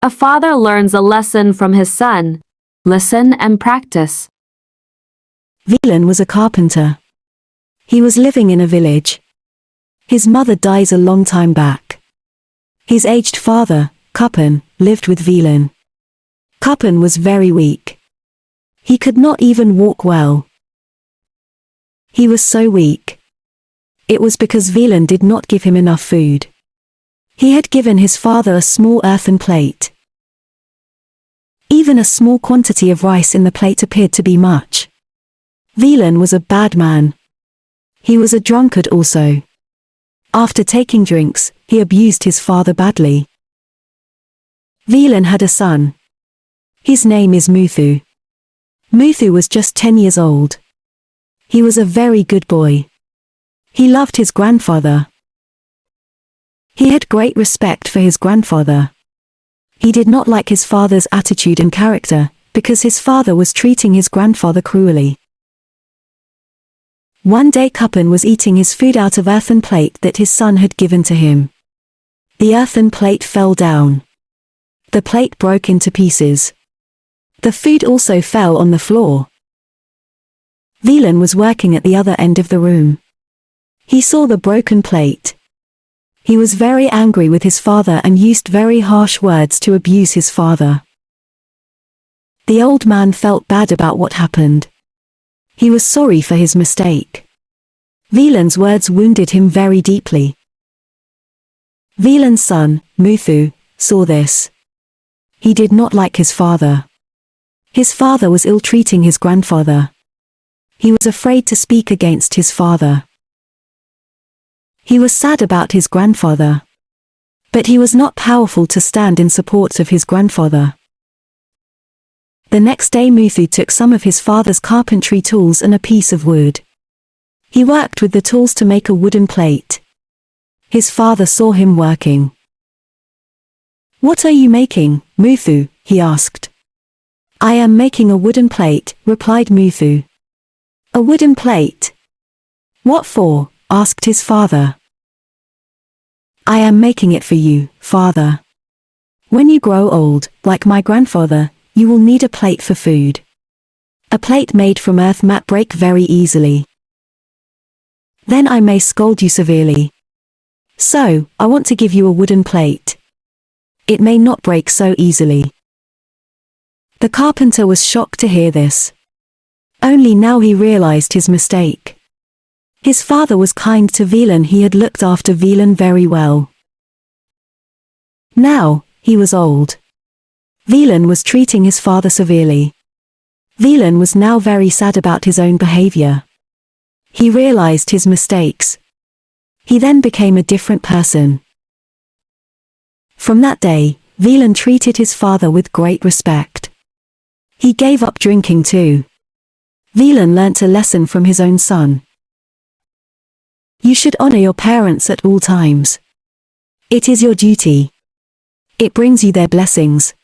A father learns a lesson from his son. Listen and practice. Vilen was a carpenter. He was living in a village. His mother dies a long time back. His aged father, Kupen, lived with Vilen. Kupen was very weak. He could not even walk well. He was so weak. It was because Vilen did not give him enough food. He had given his father a small earthen plate. Even a small quantity of rice in the plate appeared to be much. Vilen was a bad man. He was a drunkard also. After taking drinks, he abused his father badly. Vilen had a son. His name is Muthu. Muthu was just 10 years old. He was a very good boy. He loved his grandfather. He had great respect for his grandfather. He did not like his father's attitude and character, because his father was treating his grandfather cruelly. One day Kupen was eating his food out of earthen plate that his son had given to him. The earthen plate fell down. The plate broke into pieces. The food also fell on the floor. Vilen was working at the other end of the room. He saw the broken plate. He was very angry with his father and used very harsh words to abuse his father. The old man felt bad about what happened. He was sorry for his mistake. Vilen's words wounded him very deeply. Vilen's son, Muthu, saw this. He did not like his father. His father was ill-treating his grandfather. He was afraid to speak against his father. He was sad about his grandfather. But he was not powerful to stand in support of his grandfather. The next day Muthu took some of his father's carpentry tools and a piece of wood. He worked with the tools to make a wooden plate. His father saw him working. "What are you making, Muthu?" he asked. "I am making a wooden plate," replied Muthu. "A wooden plate? What for?" asked his father. "I am making it for you, father. When you grow old, like my grandfather, you will need a plate for food. A plate made from earth might break very easily. Then I may scold you severely. So, I want to give you a wooden plate. It may not break so easily." The carpenter was shocked to hear this. Only now he realized his mistake. His father was kind to Vilen. He had looked after Vilen very well. Now, he was old. Vilen was treating his father severely. Vilen was now very sad about his own behavior. He realized his mistakes. He then became a different person. From that day, Vilen treated his father with great respect. He gave up drinking too. Vilen learnt a lesson from his own son. You should honor your parents at all times. It is your duty. It brings you their blessings.